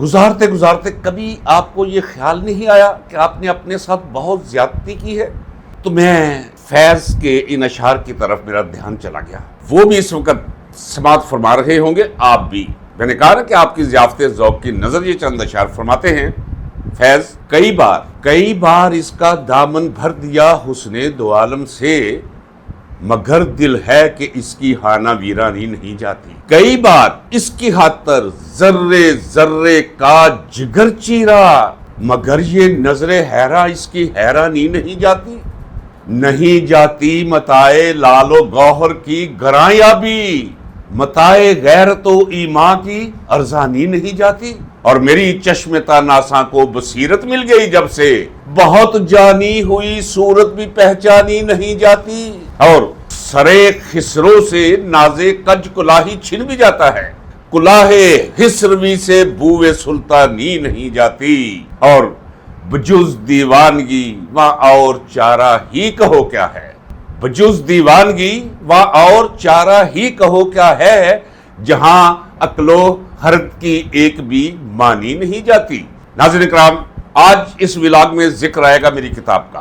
گزارتے گزارتے کبھی آپ کو یہ خیال نہیں آیا کہ آپ نے اپنے ساتھ بہت زیادتی کی ہے؟ تو میں فیض کے ان اشعار کی طرف میرا دھیان چلا گیا. وہ بھی اس وقت سماعت فرما رہے ہوں گے، آپ بھی. میں نے کہا نا کہ آپ کی ضیافت ذوق کی نظر یہ چند اشعار فرماتے ہیں. فیض: کئی بار اس کا دامن بھر دیا حسن دو عالم سے، مگر دل ہے کہ اس کی ہانہ ویرانی نہیں جاتی. کئی بار اس کی خاطر ذرے ذرے کا جگر چیرا، مگر یہ نظر حیرا اس کی حیرانی نہیں جاتی. نہیں جاتی متائے لال و گوہر کی گرایابی، متائے غیرت و ایمان کی ارزانی نہیں جاتی. اور میری چشم تاناساں کو بصیرت مل گئی جب سے، بہت جانی ہوئی صورت بھی پہچانی نہیں جاتی. اور سرے خسرو سے نازے کج کلاہی چھن بھی جاتا ہے، کلاہ خسروی سے بوئے سلطانی نہیں جاتی. اور بجز دیوانگی وہاں اور چارہ ہی کہو کیا ہے، بجز دیوانگی وہاں اور چارہ ہی کہو کیا ہے، جہاں عقل و حرکت کی ایک بھی مانی نہیں جاتی. ناظرین اکرام، آج اس ولاگ میں ذکر آئے گا میری کتاب کا.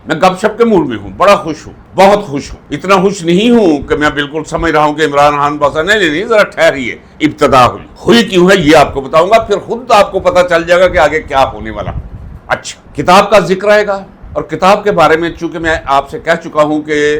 میں گپ شپ کے موڈ میں ہوں، بڑا خوش ہوں، بہت خوش ہوں. اتنا خوش نہیں ہوں کہ میں بالکل سمجھ رہا ہوں کہ عمران خان باسا نہیں، ذرا ٹھہریے. ابتدا ہوئی کیوں ہے یہ آپ کو بتاؤں گا، پھر خود آپ کو پتا چل جائے گا کہ آگے کیا ہونے والا. اچھا، کتاب کا ذکر آئے گا، اور کتاب کے بارے میں چونکہ میں آپ سے کہہ چکا ہوں کہ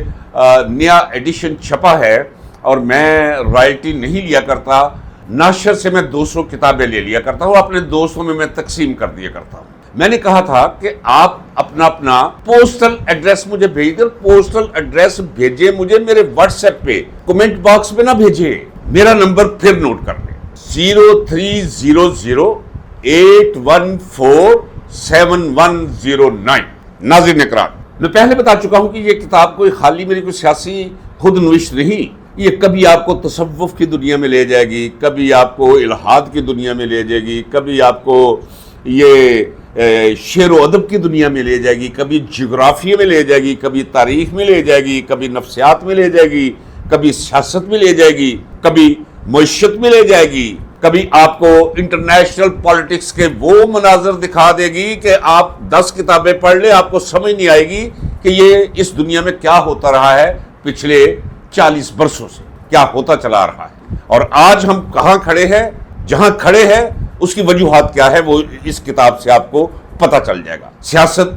نیا ایڈیشن چھپا ہے اور میں رائلٹی نہیں لیا کرتا. ناشر سے میں 200 کتابیں لے لیا کرتا ہوں، اپنے دوستوں میں تقسیم کر دیا کرتا ہوں. میں نے کہا تھا کہ آپ اپنا پوسٹل ایڈریس مجھے بھیج دیں. پوسٹل ایڈریس بھیجے مجھے میرے واٹس ایپ پہ، کمنٹ باکس میں نہ بھیجے. میرا نمبر پھر نوٹ کر لیں، 0300814710 ناظرین اکرام، میں پہلے بتا چکا ہوں کہ یہ کتاب کوئی خالی میری کوئی سیاسی خود نوشت نہیں. یہ کبھی آپ کو تصوف کی دنیا میں لے جائے گی، کبھی آپ کو الہاد کی دنیا میں لے جائے گی، کبھی آپ کو یہ شعر و ادب کی دنیا میں لے جائے گی، کبھی جغرافیہ میں لے جائے گی، کبھی تاریخ میں لے جائے گی، کبھی نفسیات میں لے جائے گی، کبھی سیاست میں لے جائے گی، کبھی معیشت میں لے جائے گی، کبھی آپ کو انٹرنیشنل پالیٹکس کے وہ مناظر دکھا دے گی کہ آپ 10 کتابیں پڑھ لیں آپ کو سمجھ نہیں آئے گی کہ یہ اس دنیا میں کیا ہوتا رہا ہے پچھلے 40 برسوں سے، کیا ہوتا چلا رہا ہے. اور آج ہم کہاں کھڑے ہیں، جہاں کھڑے ہیں اس کی وجوہات کیا ہے وہ اس کتاب سے آپ کو پتا چل جائے گا. سیاست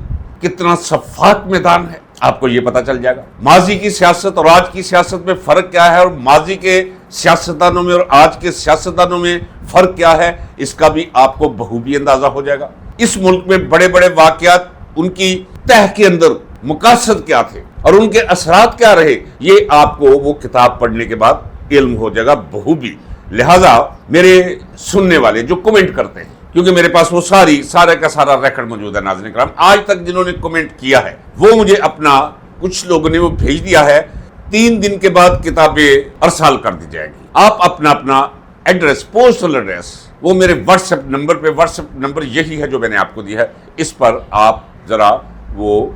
کتنا شفاف میدان ہے آپ کو یہ پتا چل جائے گا. ماضی کی سیاست اور آج کی سیاست میں فرق کیا ہے، اور ماضی کے سیاستدانوں میں اور آج کے سیاستدانوں میں فرق کیا ہے، اس کا بھی آپ کو بخوبی اندازہ ہو جائے گا. اس ملک میں بڑے بڑے واقعات، ان کی تہ کے اندر مقاصد کیا تھے اور ان کے اثرات کیا رہے، یہ آپ کو وہ کتاب پڑھنے کے بعد علم ہو جائے گا بخوبی. لہٰذا میرے سننے والے جو کمنٹ کرتے ہیں، کیونکہ میرے پاس وہ سارے کا سارا ریکارڈ موجود ہے ناظرین کرام، آج تک جنہوں نے کمنٹ کیا ہے وہ مجھے اپنا، کچھ لوگوں نے وہ بھیج دیا ہے. 3 دن کے بعد کتابیں ارسال کر دی جائے گی. آپ اپنا ایڈریس، پوسٹل ایڈریس، وہ میرے واٹس ایپ نمبر پہ، واٹس ایپ نمبر یہی ہے جو میں نے آپ کو دیا ہے، اس پر آپ ذرا وہ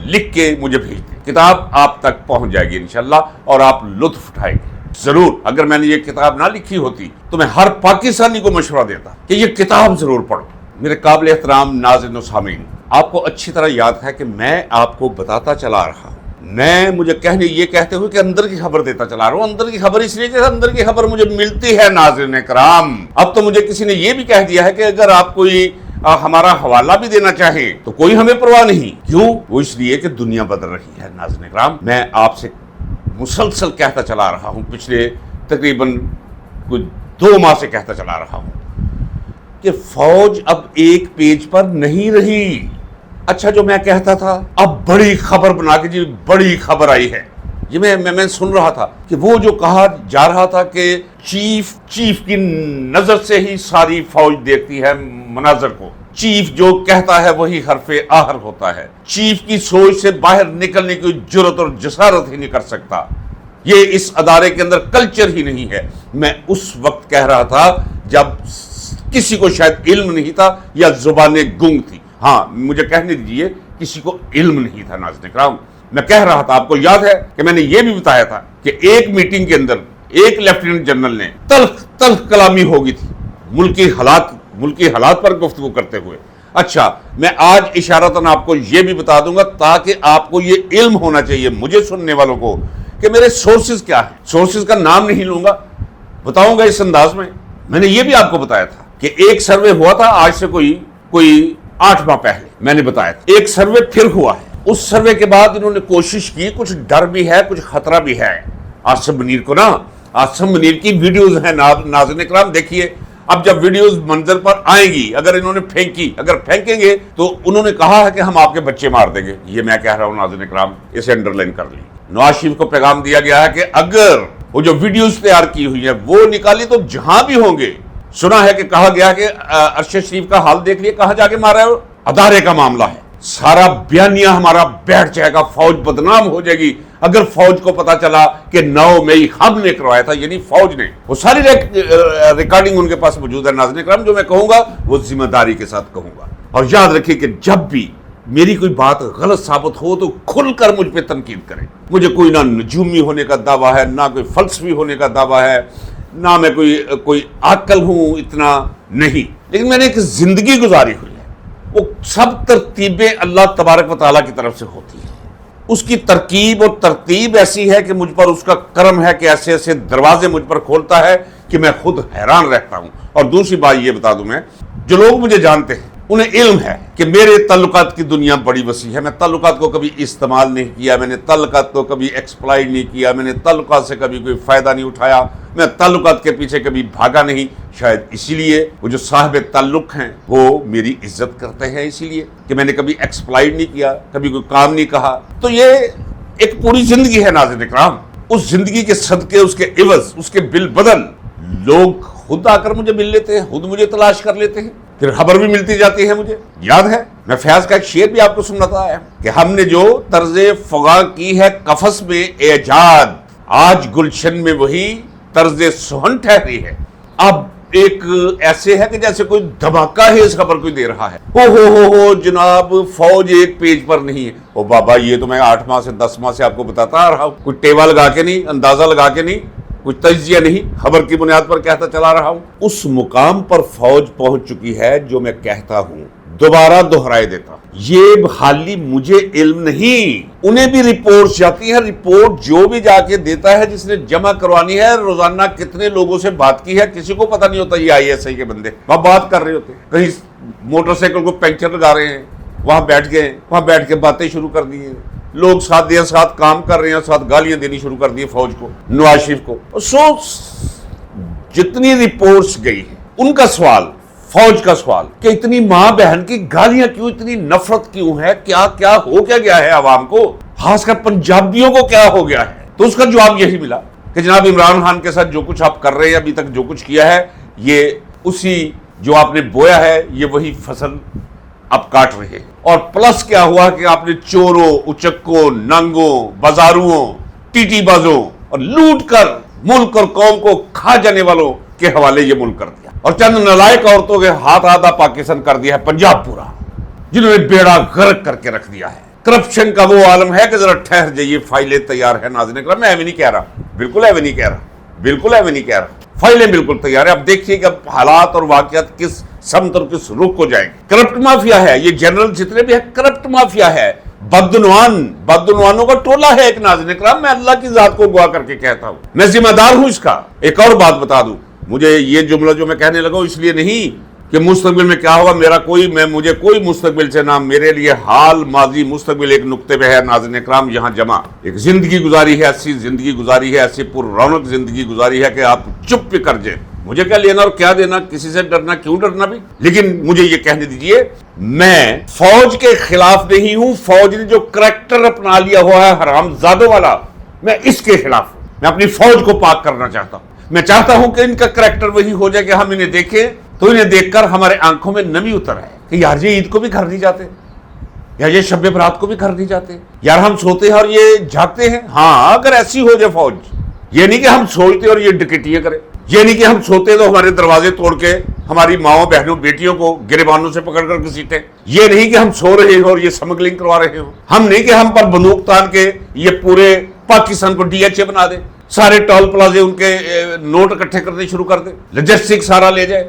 لکھ کے مجھے بھیج دیں. کتاب آپ تک پہنچ جائے گی انشاءاللہ اور آپ لطف اٹھائیں گے ضرور. اگر میں نے یہ کتاب نہ لکھی ہوتی تو میں ہر پاکستانی کو مشورہ دیتا کہ یہ کتاب ضرور پڑھو. میرے قابل احترام ناظرین و سامعین، آپ کو اچھی طرح یاد ہے کہ میں آپ کو بتاتا چلا رہا ہوں، میں مجھے یہ کہتے ہوئے کہ اندر کی خبر دیتا چلا رہا ہوں. اندر کی خبر اس لیے کہ اندر کی خبر مجھے ملتی ہے ناظرین کرام. اب تو مجھے کسی نے یہ بھی کہہ دیا ہے کہ اگر آپ کوئی ہمارا حوالہ بھی دینا چاہیں تو کوئی ہمیں پرواہ نہیں. کیوں؟ وہ اس لیے کہ دنیا بدل رہی ہے ناظرین کرام. میں آپ سے مسلسل کہتا چلا رہا ہوں، پچھلے تقریباً کچھ 2 ماہ سے کہتا چلا رہا ہوں کہ فوج اب ایک پیج پر نہیں رہی. اچھا، جو میں کہتا تھا اب بڑی خبر بنا کے جی بڑی خبر آئی ہے، یہ میں سن رہا تھا کہ وہ جو کہا جا رہا تھا کہ چیف کی نظر سے ہی ساری فوج دیکھتی ہے مناظر کو، چیف جو کہتا ہے وہی حرف آخر ہوتا ہے، چیف کی سوچ سے باہر نکلنے کی جرت اور جسارت ہی نہیں کر سکتا، یہ اس ادارے کے اندر کلچر ہی نہیں ہے. میں اس وقت کہہ رہا تھا جب کسی کو شاید علم نہیں تھا یا زبانیں گنگ تھی. ہاں، مجھے کہنے دیجئے کسی کو علم نہیں تھا ناظرین کرام. میں کہہ رہا تھا، آپ کو یاد ہے کہ میں نے یہ بھی بتایا تھا کہ ایک میٹنگ کے اندر ایک لیفٹیننٹ جنرل نے تلخ کلامی ہو گئی تھی، ملکی حالات پر گفتگو کرتے ہوئے. اچھا میں آج اشارتاً آپ کو یہ بھی بتا دوں گا تاکہ آپ کو یہ علم ہونا چاہیے مجھے سننے والوں کو کہ میرے سورسز کیا ہیں. سورسز کا نام نہیں لوں گا, بتاؤں گا اس انداز میں. میں نے یہ بھی آپ کو بتایا تھا کہ ایک سروے ہوا تھا آج سے کوئی 8 ماہ پہلے, میں نے بتایا تھا. ایک سروے پھر ہوا ہے. اس سروے کے بعد انہوں نے کوشش کی, کچھ ڈر بھی ہے کچھ خطرہ بھی ہے. آصف منیر کو نا, آصف منیر کی ویڈیوز ہیں ناظرین اکرام, دیکھیے. اب جب ویڈیوز منظر پر آئیں گی, اگر انہوں نے اگر پھینکیں گے تو انہوں نے کہا ہے کہ ہم آپ کے بچے مار دیں گے. یہ میں کہہ رہا ہوں ناظرین اکرام, اسے انڈر لائن کر لیں. نواز شریف کو پیغام دیا گیا ہے کہ اگر وہ جو ویڈیوز تیار کی ہوئی ہیں وہ نکالی تو جہاں بھی ہوں گے. سنا ہے کہ کہا گیا کہ ارشد شریف کا حال دیکھ لیے, کہاں جا کے مارا ہے. ادارے کا معاملہ ہے, سارا بیانیہ ہمارا بیٹھ جائے گا, فوج بدنام ہو جائے گی. اگر فوج کو پتا چلا کہ 9 مئی ہم نے کروایا تھا, یعنی فوج نے, وہ ساری ریکارڈنگ ان کے پاس موجود ہے. ناظرین کرام جو میں کہوں گا وہ ذمہ داری کے ساتھ کہوں گا, اور یاد رکھیے کہ جب بھی میری کوئی بات غلط ثابت ہو تو کھل کر مجھ پہ تنقید کریں. مجھے کوئی نہ نجومی ہونے کا دعویٰ ہے, نہ کوئی فلسفی ہونے کا دعویٰ ہے, نہ میں کوئی عاقل ہوں, اتنا نہیں. لیکن میں نے ایک زندگی گزاری ہوئی ہے, وہ سب ترتیبیں اللہ تبارک و تعالیٰ کی طرف سے ہوتی ہیں. اس کی ترکیب اور ترتیب ایسی ہے کہ مجھ پر اس کا کرم ہے کہ ایسے ایسے دروازے مجھ پر کھولتا ہے کہ میں خود حیران رہتا ہوں. اور دوسری بات یہ بتا دوں, میں جو لوگ مجھے جانتے ہیں انہیں علم ہے کہ میرے تعلقات کی دنیا بڑی وسیع ہے. میں تعلقات کو کبھی استعمال نہیں کیا, میں نے تعلقات کو کبھی ایکسپلائٹ نہیں کیا, میں نے تعلقات سے کبھی کوئی فائدہ نہیں اٹھایا, میں تعلقات کے پیچھے کبھی بھاگا نہیں. شاید اسی لیے وہ جو صاحب تعلق ہیں وہ میری عزت کرتے ہیں, اسی لیے کہ میں نے کبھی ایکسپلائٹ نہیں کیا, کبھی کوئی کام نہیں کہا. تو یہ ایک پوری زندگی ہے ناظرین اکرام. اس زندگی کے صدقے, اس کے عوض, اس کے بالبدل لوگ خود آ کر مجھے مل لیتے ہیں, خود مجھے تلاش کر لیتے ہیں, پھر خبر بھی ملتی جاتی ہے. مجھے یاد ہے میں فیاض کا ایک شعر بھی آپ کو سناتا ہے کہ ہم نے جو طرز فغاں کی ہے قفس میں ایجاد, آج گلشن میں وہی طرز سہن ٹھہری ہے. اب ایک ایسے ہے کہ جیسے کوئی دھماکہ ہے اس خبر کوئی دے رہا ہے. ہو جناب, فوج ایک پیج پر نہیں ہے. او بابا, یہ تو میں 8 ماہ سے 10 ماہ سے آپ کو بتاتا آ رہا ہوں, کوئی ٹیوا لگا کے نہیں, اندازہ لگا کے نہیں, کچھ تجزیہ نہیں, خبر کی بنیاد پر کہتا چلا رہا ہوں. اس مقام پر فوج پہنچ چکی ہے جو میں کہتا ہوں, دوبارہ دہرائے دیتا ہوں. یہ حالی مجھے علم نہیں, انہیں بھی رپورٹ جاتی ہے. رپورٹ جو بھی جا کے دیتا ہے جس نے جمع کروانی ہے, روزانہ کتنے لوگوں سے بات کی ہے کسی کو پتہ نہیں ہوتا. یہ ISI کے بندے وہاں بات کر رہے ہوتے, کہیں موٹر سائیکل کو پنکچر لگا رہے ہیں, وہاں بیٹھ گئے, وہاں بیٹھ کے باتیں شروع کر دی ہیں. لوگ ساتھ دیا ساتھ کام کر رہے ہیں, ساتھ گالیاں دینی شروع کر دی فوج کو, نواز شریف کو. جتنی رپورٹس گئی ہیں ان کا سوال, فوج کا سوال کہ اتنی ماں بہن کی گالیاں کیوں, اتنی نفرت کیوں ہے, کیا ہو کیا گیا ہے عوام کو, خاص کر پنجابیوں کو کیا ہو گیا ہے. تو اس کا جواب یہی ملا کہ جناب عمران خان کے ساتھ جو کچھ آپ کر رہے ہیں, ابھی تک جو کچھ کیا ہے, یہ اسی جو آپ نے بویا ہے یہ وہی فصل آپ کاٹ رہے ہیں. اور پلس کیا ہوا کہ آپ نے چوروں, اچکوں, ننگوں, بازاروؤں, ٹی ٹی بازوں اور لوٹ کر ملک اور قوم کو کھا جانے والوں کے حوالے یہ ملک کر دیا, اور چند نالائق عورتوں کے ہاتھ آدھا پاکستان کر دیا ہے پنجاب پورا, جنہوں نے بیڑا غرق کر کے رکھ دیا ہے. کرپشن کا وہ عالم ہے کہ ذرا ٹھہر جائیے, فائلیں تیار ہے ناظرین اکرام. میں ایویں نہیں کہہ رہا, بالکل ایویں نہیں کہہ رہا, بالکل ایویں نہیں کہہ رہا, فائلیں بالکل تیار ہے. اب دیکھیے کہ اب حالات اور واقعات کس سمت اور کس رخ کو جائیں گے. کرپٹ مافیا ہے یہ, جنرل جتنے بھی ہے کرپٹ مافیا ہے, بدعنوانوں کا ٹولہ ہے ایک. ناظرین اکرام میں اللہ کی ذات کو گواہ کر کے کہتا ہوں, میں ذمہ دار ہوں اس کا. ایک اور بات بتا دوں, مجھے یہ جملہ جو میں کہنے لگا اس لیے نہیں کہ مستقبل میں کیا ہوگا, مجھے کوئی مستقبل سے نہ, میرے لیے حال ماضی مستقبل ایک نقطے پہ ہے ناظرین اکرام یہاں جمع. ایک زندگی گزاری ہے, ایسی زندگی گزاری ہے, ایسی پر رونق زندگی گزاری ہے کہ آپ چپ پہ کر جائیں. مجھے کیا لینا اور کیا دینا, کسی سے ڈرنا, کیوں ڈرنا بھی. لیکن مجھے یہ کہنے دیجئے, میں فوج کے خلاف نہیں ہوں. فوج نے جو کریکٹر اپنا لیا ہوا ہے حرام زادوں والا, میں اس کے خلاف ہوں. میں اپنی فوج کو پاک کرنا چاہتا ہوں. میں چاہتا ہوں کہ ان کا کریکٹر وہی ہو جائے کہ ہم انہیں دیکھیں تو انہیں دیکھ کر ہمارے آنکھوں میں نمی اتر آئے کہ یار یہ عید کو بھی گھر نہیں جاتے, یا یہ شب برات کو بھی گھر نہیں جاتے, یار ہم سوتے ہیں اور یہ جاگتے ہیں. ہاں اگر ایسی ہو جائے فوج, یہ نہیں کہ ہم سوچتے اور یہ ڈکیٹیاں کرے, یہ نہیں کہ ہم سوتے تو ہمارے دروازے توڑ کے ہماری ماؤں بہنوں بیٹیوں کو گریبانوں سے پکڑ کر گھسیٹیں, یہ نہیں کہ ہم سو رہے ہوں اور یہ سمگلنگ کروا رہے ہوں, ہم نہیں کہ ہم پر بندوق تان کے یہ پورے پاکستان کو DHA بنا دے, سارے ٹول پلازے ان کے نوٹ اکٹھے کرنے شروع کر دے, لاجسٹک سارا لے جائے.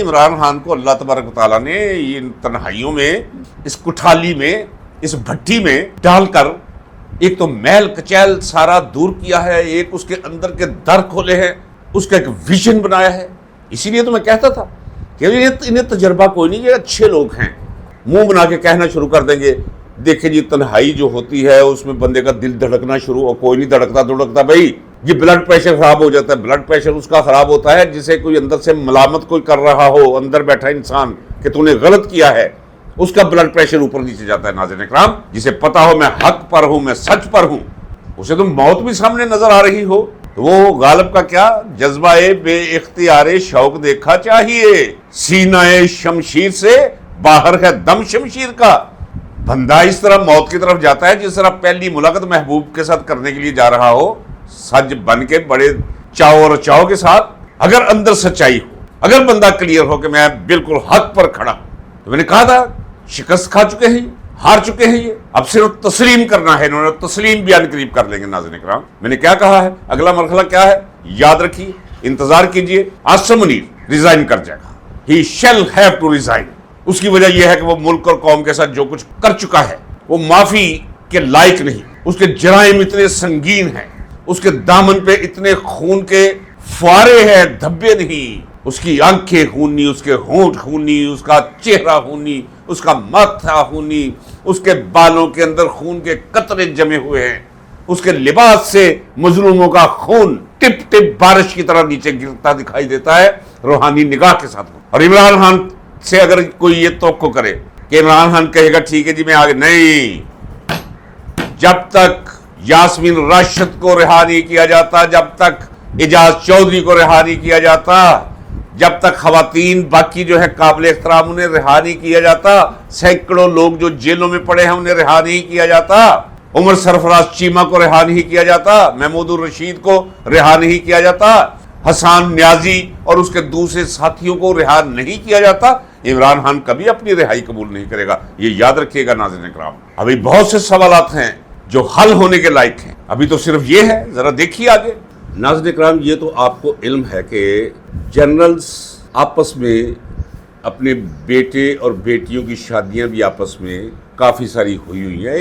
عمران خان کو اللہ تبارک و تعالیٰ نے ان تنہائیوں میں، اس کٹھالی میں، اس بھٹی میں ڈال کر ایک تو میل کچیل سارا دور کیا ہے، ایک اس کے اندر کے در کھولے ہیں، اس کا ایک ویژن بنایا ہے. اسی لیے تو میں کہتا تھا کہ انہیں تجربہ کوئی نہیں، یہ اچھے لوگ ہیں، منہ بنا کے کہنا شروع کر دیں گے دیکھیں جی تنہائی جو ہوتی ہے اس میں بندے کا دل دھڑکنا شروع، اور کوئی نہیں دھڑکتا بھائی، یہ بلڈ پریشر خراب ہو جاتا ہے. بلڈ پریشر اس کا خراب ہوتا ہے جسے کوئی اندر سے ملامت کوئی کر رہا ہو، اندر بیٹھا انسان کہ تو نے غلط کیا ہے، اس کا بلڈ پریشر اوپر نیچے جاتا ہے. ناظرین اکرام، جسے پتا ہو میں حق پر ہوں، میں سچ پر ہوں، اسے تو موت بھی سامنے نظر آ رہی ہو، وہ غالب کا کیا جذبہ بے اختیار شوق دیکھا چاہیے، سینہ شمشیر سے باہر ہے دم شمشیر کا. بندہ اس طرح موت کی طرف جاتا ہے جس طرح پہلی ملاقات محبوب کے ساتھ کرنے کے لیے جا رہا ہو، سج بن کے بڑے چاؤ اور چاؤ کے ساتھ. اگر اندر سچائی ہو، اگر بندہ کلیئر ہو کہ میں بالکل حق پر کھڑا، تو میں نے کہا تھا شکست کھا چکے ہیں، ہار چکے ہیں، یہ اب صرف تسلیم کرنا ہے. انہوں نے تسلیم بیان قریب کر لیں گے. ناظرین اکرام، میں نے کیا کہا ہے، اگلا مرحلہ کیا ہے یاد رکھیے، انتظار کیجئے. عاصم منیر ریزائن کر جائے گا، he shall have to resign. اس کی وجہ یہ ہے کہ وہ ملک اور قوم کے ساتھ جو کچھ کر چکا ہے وہ معافی کے لائق نہیں. اس کے جرائم اتنے سنگین ہیں، اس کے دامن پہ اتنے خون کے فوارے ہیں، دھبے نہیں. اس کی آنکھیں خونی، اس کے ہونٹ خونی، اس کا چہرہ خونی، اس کا ماتھا خونی، اس کے بالوں کے اندر خون کے قطرے جمے ہوئے ہیں، اس کے لباس سے مظلوموں کا خون ٹپ ٹپ بارش کی طرح نیچے گرتا دکھائی دیتا ہے روحانی نگاہ کے ساتھ. اور عمران خان سے اگر کوئی یہ توقع کرے کہ عمران خان کہے گا ٹھیک ہے جی میں آگے، نہیں، جب تک یاسمین راشد کو رہا نہیں کیا جاتا، جب تک اعجاز چودھری کو رہا نہیں کیا جاتا، جب تک خواتین باقی جو ہے قابل احترام انہیں رہا نہیں کیا جاتا، سینکڑوں لوگ جو جیلوں میں پڑے ہیں انہیں رہا نہیں کیا جاتا، عمر سرفراز چیمہ کو رہا نہیں کیا جاتا، محمود الرشید کو رہا نہیں کیا جاتا، حسان نیازی اور اس کے دوسرے ساتھیوں کو رہا نہیں کیا جاتا، عمران خان کبھی اپنی رہائی قبول نہیں کرے گا. یہ یاد رکھیے گا. ناظرین اکرام، ابھی بہت سے سوالات ہیں جو حل ہونے کے لائق ہیں، ابھی تو صرف یہ ہے، ذرا دیکھیے آگے. ناظرین اکرام، یہ تو آپ کو علم ہے کہ جنرلز آپس میں اپنے بیٹے اور بیٹیوں کی شادیاں بھی آپس میں کافی ساری ہوئی ہیں.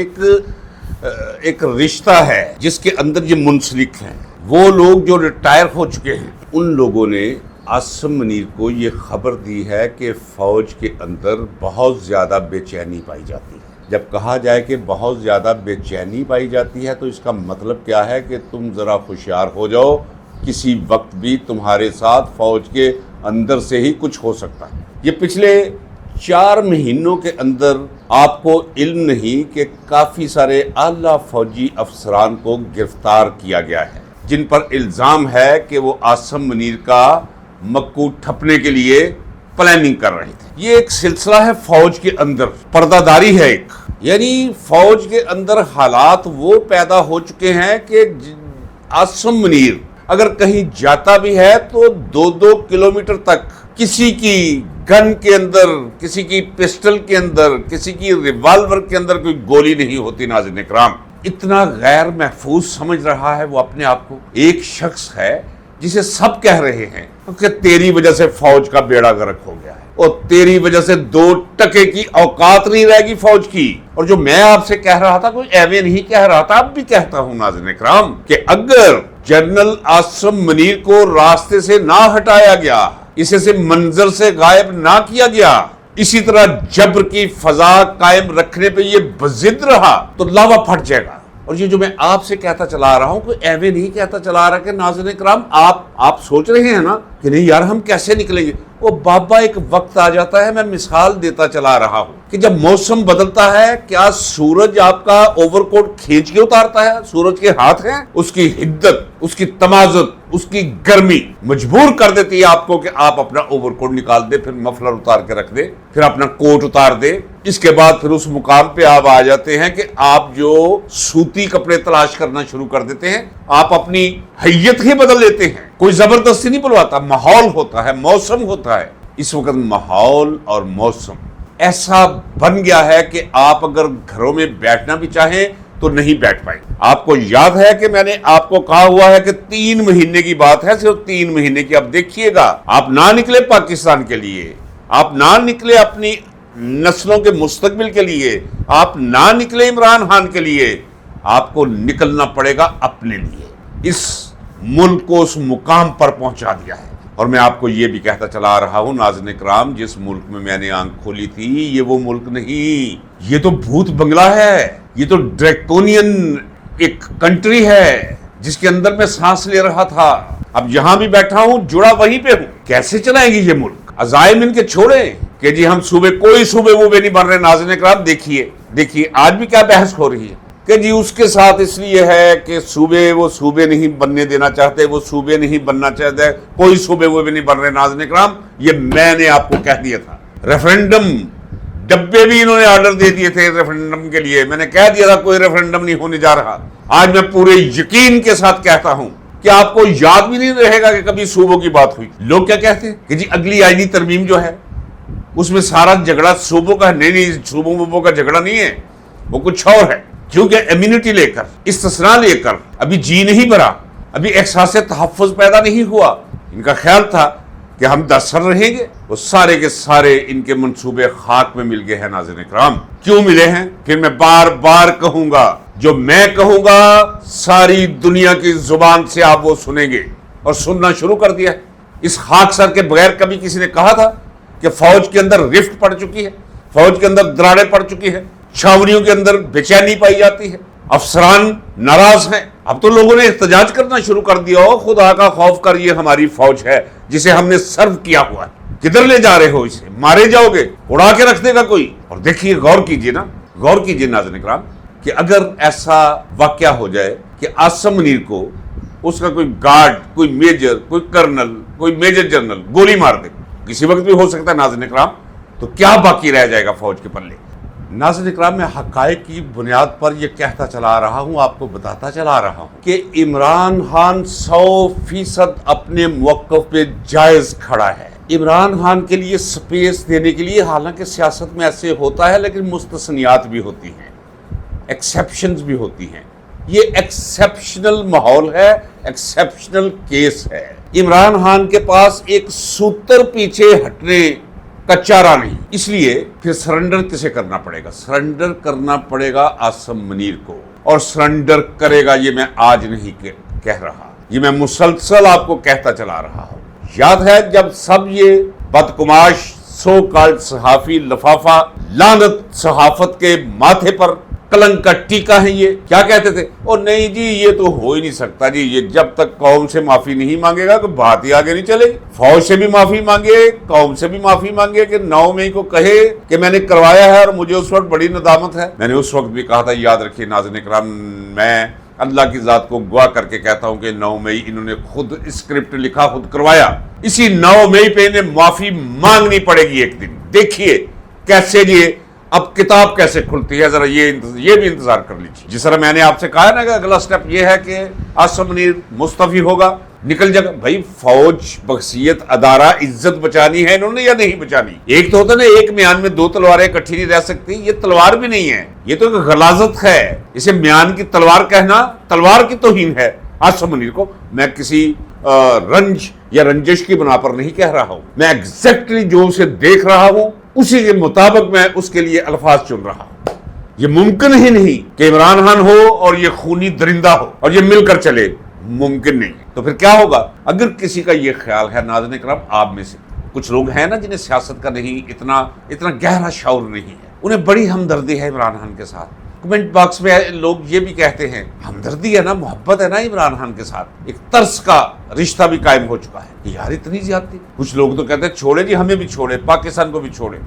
ایک رشتہ ہے جس کے اندر یہ منسلک ہیں. وہ لوگ جو ریٹائر ہو چکے ہیں ان لوگوں نے عاصم منیر کو یہ خبر دی ہے کہ فوج کے اندر بہت زیادہ بے چینی پائی جاتی ہے. جب کہا جائے کہ بہت زیادہ بے چینی پائی جاتی ہے تو اس کا مطلب کیا ہے کہ تم ذرا ہوشیار ہو جاؤ، کسی وقت بھی تمہارے ساتھ فوج کے اندر سے ہی کچھ ہو سکتا ہے. یہ پچھلے 4 مہینوں کے اندر آپ کو علم نہیں کہ کافی سارے اعلیٰ فوجی افسران کو گرفتار کیا گیا ہے جن پر الزام ہے کہ وہ عاصم منیر کا مکو ٹھپنے کے لیے پلاننگ کر رہے تھے. یہ ایک سلسلہ ہے فوج کے اندر، پردہ داری ہے ایک، یعنی فوج کے اندر حالات وہ پیدا ہو چکے ہیں کہ عاصم منیر اگر کہیں جاتا بھی ہے تو 2 کلومیٹر تک کسی کی گن کے اندر، کسی کی پسٹل کے اندر، کسی کی ریوالور کے اندر کوئی گولی نہیں ہوتی. ناظرین اکرام، اتنا غیر محفوظ سمجھ رہا ہے وہ اپنے آپ کو. ایک شخص ہے جسے سب کہہ رہے ہیں کہ تیری وجہ سے فوج کا بیڑا غرق ہو گیا ہے اور تیری وجہ سے 2 ٹکے کی اوقات نہیں رہے گی فوج کی. اور جو میں آپ سے کہہ رہا تھا کوئی ایوے نہیں کہہ رہا تھا، اب بھی کہتا ہوں ناظرین اکرام کہ اگر جنرل عاصم منیر کو راستے سے نہ ہٹایا گیا، اسے سے منظر سے غائب نہ کیا گیا، اسی طرح جبر کی فضا قائم رکھنے پہ یہ بضد رہا تو لاوا پھٹ جائے گا. اور یہ جو میں آپ سے کہتا چلا رہا ہوں کوئی ایوے نہیں کہتا چلا رہا کہ ناظرین اکرام آپ سوچ رہے ہیں نا کہ نہیں یار ہم کیسے نکلیں گے. وہ بابا ایک وقت آ جاتا ہے، میں مثال دیتا چلا رہا ہوں کہ جب موسم بدلتا ہے کیا سورج آپ کا اوور کوٹ کھینچ کے اتارتا ہے؟ سورج کے ہاتھ ہیں، اس کی حدت، اس کی تمازت، اس کی گرمی مجبور کر دیتی ہے آپ کو کہ آپ اپنا اوور کوٹ نکال دے، پھر مفلر اتار کے رکھ دے، پھر اپنا کوٹ اتار دے. اس کے بعد پھر اس مقام پہ آپ آ جاتے ہیں کہ آپ جو سوتی کپڑے تلاش کرنا شروع کر دیتے ہیں، آپ اپنی حیت ہی بدل لیتے ہیں. کوئی زبردستی نہیں بلواتا، ماحول ہوتا ہے، موسم ہوتا ہے. اس وقت ماحول اور موسم ایسا بن گیا ہے کہ آپ اگر گھروں میں بیٹھنا بھی چاہیں تو نہیں بیٹھ پائے. آپ کو یاد ہے کہ میں نے آپ کو کہا ہوا ہے کہ 3 مہینے کی بات ہے, صرف 3 مہینے کی. اب دیکھیے گا, آپ نہ نکلے پاکستان کے لیے, آپ نہ نکلے اپنی نسلوں کے مستقبل کے لیے, آپ نہ نکلے عمران خان کے لیے, آپ کو نکلنا پڑے گا اپنے لیے. اس ملک کو اس مقام پر پہنچا دیا ہے. اور میں آپ کو یہ بھی کہتا چلا آ رہا ہوں ناظرین اکرام, جس ملک میں نے آنکھ کھولی تھی یہ وہ ملک نہیں, یہ تو بھوت بنگلہ ہے, یہ تو ڈریکونین ایک کنٹری ہے جس کے اندر میں سانس لے رہا تھا. اب یہاں بھی بیٹھا ہوں, جڑا وہیں پہ ہوں. کیسے چلائیں گے یہ ملک؟ عزائم ان کے چھوڑیں کہ جی ہم کوئی صوبے وہ نہیں بن رہے. ناظرین اکرام دیکھیے آج بھی کیا بحث ہو رہی ہے کہ جی اس کے ساتھ اس لیے ہے کہ وہ صوبے نہیں بننے دینا چاہتے, وہ صوبے نہیں بننا چاہتے, کوئی صوبے وہ بھی نہیں بن رہے. ناظرین اکرام, یہ میں نے آپ کو کہہ دیا تھا. ریفرنڈم ڈبے بھی انہوں نے آرڈر دے دیے تھے ریفرنڈم کے لیے. میں نے کہہ دیا تھا کوئی ریفرنڈم نہیں ہونے جا رہا. آج میں پورے یقین کے ساتھ کہتا ہوں کہ آپ کو یاد بھی نہیں رہے گا کہ کبھی صوبوں کی بات ہوئی. لوگ کیا کہتے ہیں کہ جی اگلی آئینی ترمیم جو ہے اس میں سارا جھگڑا صوبوں کا. نہیں, صوبوں کا جھگڑا نہیں ہے, وہ کچھ اور ہے. کیونکہ امیونٹی لے کر, استثناء لے کر ابھی جی نہیں بھرا, ابھی احساس تحفظ پیدا نہیں ہوا. ان کا خیال تھا کہ ہم 10 سال رہیں گے. وہ سارے کے سارے ان کے منصوبے خاک میں مل گئے ہیں. ناظرین اکرام, کیوں ملے ہیں؟ پھر میں بار بار کہوں گا, جو میں کہوں گا ساری دنیا کی زبان سے آپ وہ سنیں گے, اور سننا شروع کر دیا. اس خاک سر کے بغیر کبھی کسی نے کہا تھا کہ فوج کے اندر رفٹ پڑ چکی ہے, فوج کے اندر دراڑیں پڑ چکی ہے, چھاونیوں کے اندر بے چینی پائی جاتی ہے, افسران ناراض ہیں. اب تو لوگوں نے احتجاج کرنا شروع کر دیا ہو, خدا کا خوف کر, یہ ہماری فوج ہے جسے ہم نے سرو کیا ہوا ہے, کدھر لے جا رہے ہو اسے؟ مارے جاؤ گے, اڑا کے رکھ دے گا کوئی. اور دیکھیے, غور کیجیے ناظرین اکرام, کہ اگر ایسا واقعہ ہو جائے کہ عاصم منیر کو اس کا کوئی گارڈ, کوئی میجر, کوئی کرنل, کوئی میجر جنرل گولی مار دے, کسی وقت بھی ہو سکتا ہے ناظرین اکرام, تو کیا باقی رہ جائے گا فوج کے پلے؟ ناظرین اکرام, میں حقائق کی بنیاد پر یہ کہتا چلا رہا ہوں, آپ کو بتاتا چلا رہا ہوں کہ عمران خان 100% اپنے موقف پہ جائز کھڑا ہے. عمران خان کے لیے سپیس دینے کے لیے, حالانکہ سیاست میں ایسے ہوتا ہے لیکن مستثنیات بھی ہوتی ہیں, ایکسیپشنز بھی ہوتی ہیں. یہ ایکسیپشنل ماحول ہے, ایکسیپشنل کیس ہے. عمران خان کے پاس ایک سوتر پیچھے ہٹنے کا چارہ نہیں, اس لیے پھر سرنڈر کسے کرنا پڑے گا؟ سرنڈر کرنا پڑے گا عاصم منیر کو, اور سرنڈر کرے گا یہ میں آج نہیں کہہ رہا, یہ میں مسلسل آپ کو کہتا چلا رہا ہوں. یاد ہے جب سب یہ بدقماش سو کالڈ صحافی لفافہ لعنت صحافت کے ماتھے پر کلنک کا ٹیکا ہے, یہ کیا کہتے تھے؟ اور نہیں جی یہ تو ہو ہی نہیں سکتا جی, یہ جب تک قوم سے معافی نہیں مانگے گا تو بات ہی آگے نہیں چلے گی. فوج سے بھی معافی مانگے, قوم سے بھی معافی مانگے, کہ 9 مئی کو کہے کہ میں نے کروایا ہے اور مجھے اس وقت بڑی ندامت ہے. میں نے اس وقت بھی کہا تھا, یاد رکھیے ناظرین اکرام, میں اللہ کی ذات کو گواہ کر کے کہتا ہوں کہ 9 مئی انہوں نے خود اسکرپٹ لکھا, خود کروایا. اسی 9 مئی پہ انہیں معافی مانگنی پڑے گی ایک دن. دیکھیے کیسے یہ اب کتاب کیسے کھلتی ہے, ذرا یہ بھی انتظار کر لیجیے. جس طرح میں نے آپ سے کہا نا کہ اگلا سٹیپ یہ ہے کہ عاصم منیر مستعفی ہوگا, نکل جائے گا. بھائی فوج بحیثیت ادارہ عزت بچانی ہے انہوں نے یا نہیں بچانی؟ ایک تو ہوتا نا, ایک میان میں 2 تلواریں اکٹھی نہیں رہ سکتی. یہ تلوار بھی نہیں ہے, یہ تو ایک غلاظت ہے. اسے میان کی تلوار کہنا تلوار کی توہین ہے. عاصم منیر کو میں کسی رنج یا رنجش کی بنا پر نہیں کہہ رہا ہوں, میں ایگزیکٹلی جو اسے دیکھ رہا ہوں اسی کے مطابق میں اس کے لیے الفاظ چن رہا ہوں. یہ ممکن ہی نہیں کہ عمران خان ہو اور یہ خونی درندہ ہو اور یہ مل کر چلے, ممکن نہیں. تو پھر کیا ہوگا؟ اگر کسی کا یہ خیال ہے ناظرین اکرام, آپ میں سے کچھ لوگ ہیں نا جنہیں سیاست کا نہیں اتنا گہرا شعور نہیں ہے, انہیں بڑی ہمدردی ہے عمران خان کے ساتھ. کمنٹ باکس میں لوگ یہ بھی کہتے ہیں ہمدردی ہے نا, محبت ہے نا عمران خان کے ساتھ, ایک ترس کا رشتہ بھی قائم ہو چکا ہے. یار اتنی زیادتی. کچھ لوگ تو کہتے ہیں چھوڑے جی, ہمیں بھی چھوڑے, پاکستان کو بھی چھوڑے,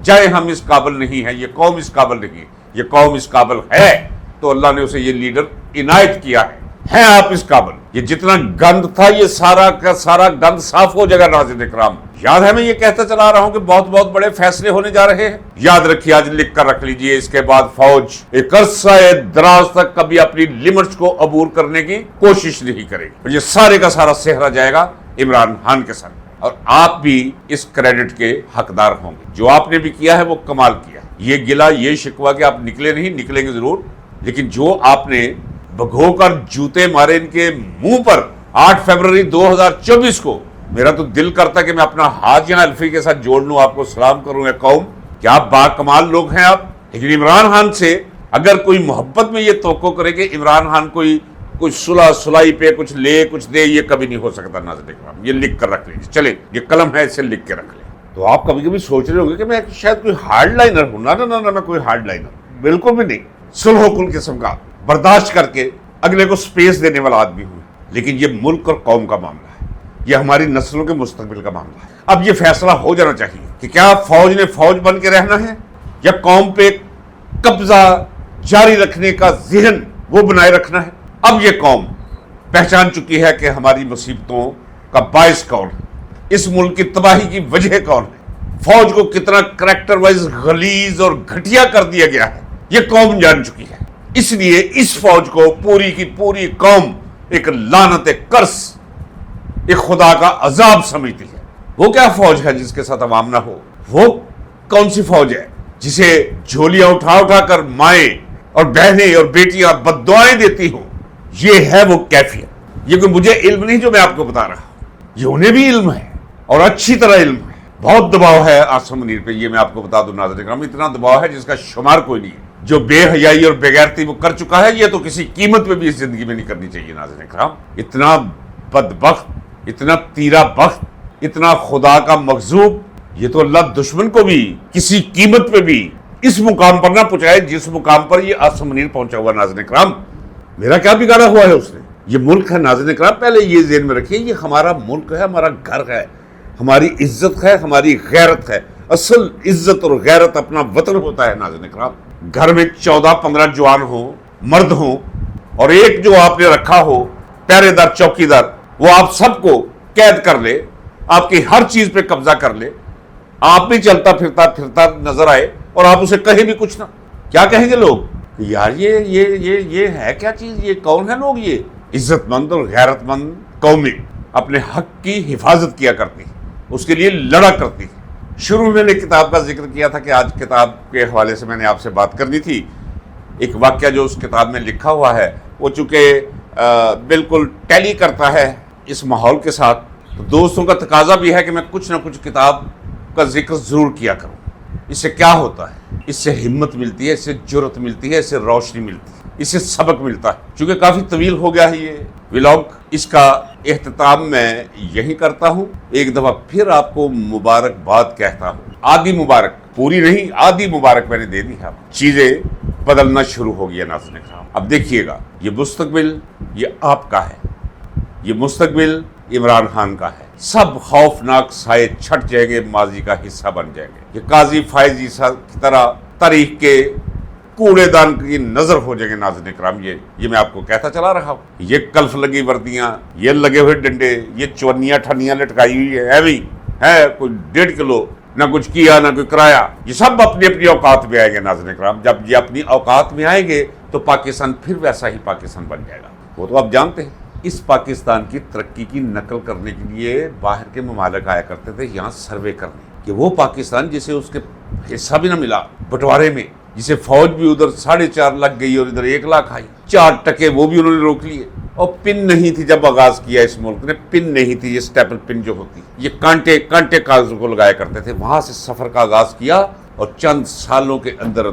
چاہے ہم اس قابل نہیں ہیں, یہ قوم اس قابل نہیں ہے. یہ قوم اس قابل ہے تو اللہ نے اسے یہ لیڈر عنایت کیا ہے. ہیں آپ اس قابل. یہ جتنا گند تھا یہ سارا کا سارا گند صاف ہو جائے گا. ناظرین اکرام, یاد ہے میں یہ کہتا چلا رہا ہوں کہ بہت بڑے فیصلے ہونے جا رہے ہیں. یاد رکھیے, آج لکھ کر رکھ لیجئے, اس کے بعد فوج ایک عرصہ دراز تک کبھی اپنی لمٹس کو عبور کرنے کی کوشش نہیں کرے گی. یہ سارے کا سارا صحرا جائے گا عمران خان کے ساتھ, اور آپ بھی اس کریڈٹ کے حقدار ہوں گے. جو آپ نے بھی کیا ہے وہ کمال کیا. یہ گلہ یہ شکوہ کہ آپ نکلے نہیں, نکلیں گے ضرور, لیکن جو آپ نے بھگو کر جوتے مارے ان کے منہ پر 8 فروری 2024 کو، میرا تو دل کرتا ہے کہ میں اپنا ہاتھ یہاں الفی کے ساتھ جوڑ لوں، آپ کو سلام کروں. اے قوم، کیا با کمال لوگ ہیں آپ. لیکن عمران خان سے اگر کوئی محبت میں یہ توقع کرے کہ عمران خان کوئی صلح سلائی پہ کچھ لے کچھ دے، یہ کبھی نہیں ہو سکتا. ناظرین کرام، یہ لکھ کر رکھ لیجیے. چلے، یہ قلم ہے، اسے لکھ کے رکھ لیں. تو آپ کبھی کبھی سوچ رہے ہوں گے کہ میں شاید کوئی ہارڈ لائنر ہوں. نہ میں کوئی ہارڈ لائنر بالکل بھی نہیں. صلح و کل قسم کا برداشت کر کے اگلے کو سپیس دینے والا آدمی ہوں. لیکن یہ ملک اور قوم کا معاملہ ہے، یہ ہماری نسلوں کے مستقبل کا معاملہ ہے. اب یہ فیصلہ ہو جانا چاہیے کہ کیا فوج نے فوج بن کے رہنا ہے یا قوم پہ قبضہ جاری رکھنے کا ذہن وہ بنائے رکھنا ہے. اب یہ قوم پہچان چکی ہے کہ ہماری مصیبتوں کا باعث کون ہے، اس ملک کی تباہی کی وجہ کون ہے، فوج کو کتنا کریکٹر وائز غلیظ اور گھٹیا کر دیا گیا ہے، یہ قوم جان چکی ہے. اس لیے اس فوج کو پوری کی پوری قوم ایک لعنت قرص، ایک خدا کا عذاب سمجھتی ہے. وہ کیا فوج ہے جس کے ساتھ عوام نہ ہو؟ وہ کون سی فوج ہے جسے جھولیاں اٹھا اٹھا کر مائیں اور بہنیں اور بیٹیاں بد دعائیں دیتی ہوں؟ یہ ہے وہ کیفیت. یہ کوئی مجھے علم نہیں جو میں آپ کو بتا رہا ہوں، یہ انہیں بھی علم ہے اور اچھی طرح علم ہے. بہت دباؤ ہے عاصم منیر پہ، یہ میں آپ کو بتا دوں ناظرین کرام. اتنا دباؤ ہے جس کا شمار کوئی نہیں ہے. جو بے حیائی اور بےغیرتی وہ کر چکا ہے، یہ تو کسی قیمت پہ بھی اس زندگی میں نہیں کرنی چاہیے. ناظرین کرام، اتنا بدبخت، اتنا تیرا بخت، اتنا خدا کا مغضوب، یہ تو اللہ دشمن کو بھی کسی قیمت پہ بھی اس مقام پر نہ پہنچائے جس مقام پر یہ عاصم منیر پہنچا ہوا. ناظرین کرام، میرا کیا بگاڑا ہوا ہے اس نے؟ یہ ملک ہے ناظرین کرام، پہلے یہ ذہن میں رکھیے، یہ ہمارا ملک ہے، ہمارا گھر ہے، ہماری عزت ہے، ہماری غیرت ہے. اصل عزت اور غیرت اپنا وطن ہوتا ہے. ناظرین کرام، گھر میں 14-15 جوان ہوں، مرد ہوں، اور ایک جو آپ نے رکھا ہو پہرے دار، چوکی دار، وہ آپ سب کو قید کر لے، آپ کی ہر چیز پہ قبضہ کر لے، آپ بھی چلتا پھرتا نظر آئے اور آپ اسے کہیں بھی کچھ نہ. کیا کہیں گے لوگ کہ یار یہ ہے کیا چیز، یہ کون ہے لوگ؟ یہ عزت مند اور غیرت مند قومیں اپنے حق کی حفاظت کیا کرتی، اس کے لیے لڑا کرتی. شروع میں نے کتاب کا ذکر کیا تھا کہ آج کتاب کے حوالے سے میں نے آپ سے بات کرنی تھی. ایک واقعہ جو اس کتاب میں لکھا ہوا ہے وہ چونکہ بالکل ٹیلی کرتا ہے اس ماحول کے ساتھ، تو دوستوں کا تقاضا بھی ہے کہ میں کچھ نہ کچھ کتاب کا ذکر ضرور کیا کروں. اس سے کیا ہوتا ہے؟ اس سے ہمت ملتی ہے، اس سے جرأت ملتی ہے، اس سے روشنی ملتی ہے، اس سے سبق ملتا ہے. چونکہ کافی طویل ہو گیا ہے یہ ولاگ، اس کا اختتام میں یہی کرتا ہوں. ایک دفعہ پھر آپ کو مبارکباد کہتا ہوں. آدھی مبارک، پوری نہیں، آدھی مبارک میں نے دے دی ہے. چیزیں بدلنا شروع ہو گیا ناظرین کرام. اب دیکھیے گا، یہ مستقبل یہ آپ کا ہے، یہ مستقبل عمران خان کا ہے. سب خوفناک سائے چھٹ جائیں گے، ماضی کا حصہ بن جائیں گے. یہ قاضی فائز عیسیٰ کی طرح تاریخ کے کوڑے دان کی نظر ہو جائیں گے. ناظرین کرام، یہ میں آپ کو کہتا چلا رہا ہوں. یہ کلف لگی وردیاں، یہ لگے ہوئے ڈنڈے، یہ چونیاں ٹھنیاں لٹکائی ہوئی ہے کوئی 1.5 کلو، نہ کچھ کیا نہ کوئی کرایا. یہ سب اپنی اپنی اوقات میں آئیں گے. ناظرین کرام، جب یہ اپنی اوقات میں آئیں گے تو پاکستان پھر ویسا ہی پاکستان بن جائے گا. وہ تو آپ جانتے ہیں. اس پاکستان کی ترقی کی نقل کرنے کے لیے باہر کے ممالک آیا کرتے تھے یہاں سروے کرنے، کہ وہ پاکستان جسے اس کے حصہ بھی نہ ملا بٹوارے میں، جسے فوج بھی ادھر 4.5 لاکھ گئی اور ادھر 1 لاکھ آئی، 4% وہ بھی انہوں نے روک لیے. اور پن نہیں تھی جب آغاز کیا اس ملک نے، پن نہیں تھی، یہ سٹیپل پن جو ہوتی، یہ کانٹے کاغذوں کو لگایا کرتے تھے. وہاں سے سفر کا آغاز کیا اور چند سالوں کے اندر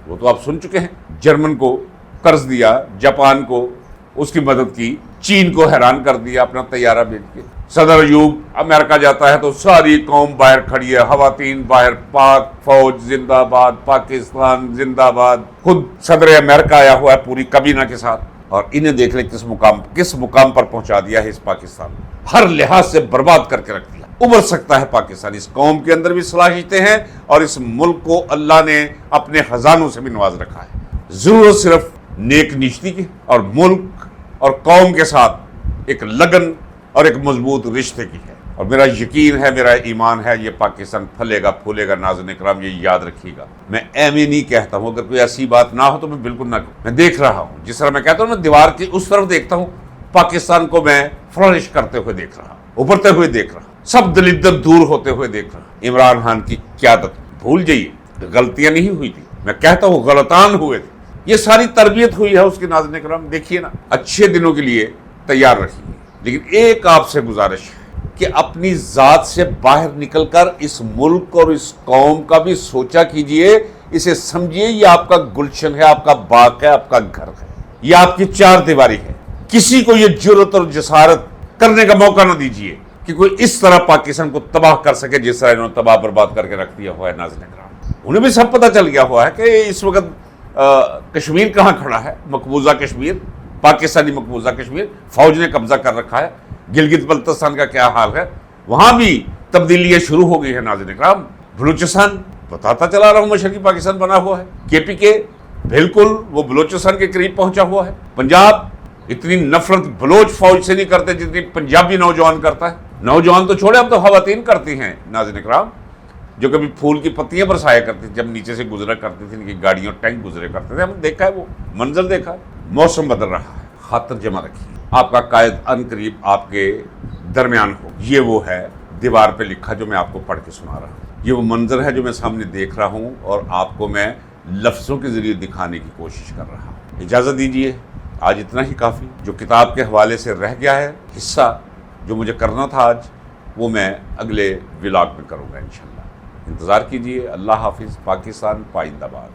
وہ تو آپ سن چکے ہیں، جرمن کو قرض دیا، جاپان کو اس کی مدد کی، چین کو حیران کر دیا اپنا طیارہ بھیج کے. صدر ایوب امریکہ جاتا ہے تو ساری قوم باہر کھڑی ہے، خواتین باہر، پاک فوج زندہ باد، پاکستان زندہ باد. خود صدر امریکہ آیا ہوا ہے پوری کابینہ کے ساتھ. اور انہیں دیکھ لیں کس مقام پر پہنچا دیا ہے اس پاکستان نے. ہر لحاظ سے برباد کر کے رکھ دیا. ابھر سکتا ہے پاکستان. اس قوم کے اندر بھی صلاحیتیں ہیں اور اس ملک کو اللہ نے اپنے خزانوں سے بھی نواز رکھا ہے. ضرورت صرف نیک نیتی کی اور ملک اور قوم کے ساتھ ایک لگن اور ایک مضبوط رشتے کی ہے. اور میرا یقین ہے، میرا ایمان ہے، یہ پاکستان پھلے گا پھولے گا. ناظرین کرام، یہ یاد رکھیے گا. میں ایم نہیں کہتا ہوں، اگر کوئی ایسی بات نہ ہو تو میں بالکل نہ کہوں. میں دیکھ رہا ہوں، جس طرح میں کہتا ہوں، میں دیوار کی اس طرف دیکھتا ہوں، پاکستان کو میں فلورش کرتے ہوئے دیکھ رہا ہوں، ابھرتے ہوئے دیکھ رہا ہوں، سب دلدر دور ہوتے ہوئے دیکھ رہا ہوں. عمران خان کی قیادت بھول جائیے، غلطیاں نہیں ہوئی تھی، میں کہتا ہوں غلطان ہوئے تھے، یہ ساری تربیت ہوئی ہے اس کی ناظرین کرام. دیکھیے نا, اچھے دنوں کے لیے تیار رکھیے, لیکن ایک آپ سے گزارش ہے کہ اپنی ذات سے باہر نکل کر اس ملک اور اس قوم کا بھی سوچا کیجئے. اسے سمجھیے یہ آپ کا گلشن ہے, آپ کا باغ ہے, آپ کا گھر ہے, یہ آپ کی چار دیواری ہے. کسی کو یہ جرأت اور جسارت کرنے کا موقع نہ دیجیے کہ کوئی اس طرح پاکستان کو تباہ کر سکے جس طرح انہوں نے تباہ برباد کر کے رکھ دیا ہوا ہے. ناظرین کرام, انہیں بھی سب پتہ چل گیا ہوا ہے کہ اس وقت کشمیر کہاں کھڑا ہے, مقبوضہ کشمیر, پاکستانی مقبوضہ کشمیر فوج نے قبضہ کر رکھا ہے. گلگت بلتستان کا کیا حال ہے, وہاں بھی تبدیلیاں شروع ہو گئی ہیں. ناظرین کرام, بلوچستان بتاتا چلا رہا ہوں مشرقی پاکستان بنا ہوا ہے. کے پی کے بالکل وہ بلوچستان کے قریب پہنچا ہوا ہے. پنجاب اتنی نفرت بلوچ فوج سے نہیں کرتے جتنی پنجابی نوجوان کرتا ہے. نوجوان تو چھوڑے, اب تو خواتین کرتی ہیں. ناظرین کرام, جو کبھی پھول کی پتیاں برسایا کرتی تھی, جب نیچے سے گزرا کرتی تھی, ان کی گاڑیوں ٹینک گزرے کرتے تھے, ہم نے دیکھا ہے, وہ منظر دیکھا ہے. موسم بدل رہا ہے, خاطر جمع رکھیے. آپ کا قائد ان قریب آپ کے درمیان ہو. یہ وہ ہے دیوار پہ لکھا جو میں آپ کو پڑھ کے سنا رہا ہوں. یہ وہ منظر ہے جو میں سامنے دیکھ رہا ہوں اور آپ کو میں لفظوں کے ذریعے دکھانے کی کوشش کر رہا ہوں. اجازت دیجیے, آج اتنا ہی کافی. جو کتاب کے حوالے سے رہ گیا ہے حصہ جو مجھے کرنا تھا آج, وہ میں اگلے ولاگ میں کروں گا انشاءاللہ. انتظار کیجیے. اللہ حافظ. پاکستان پائندہ باد.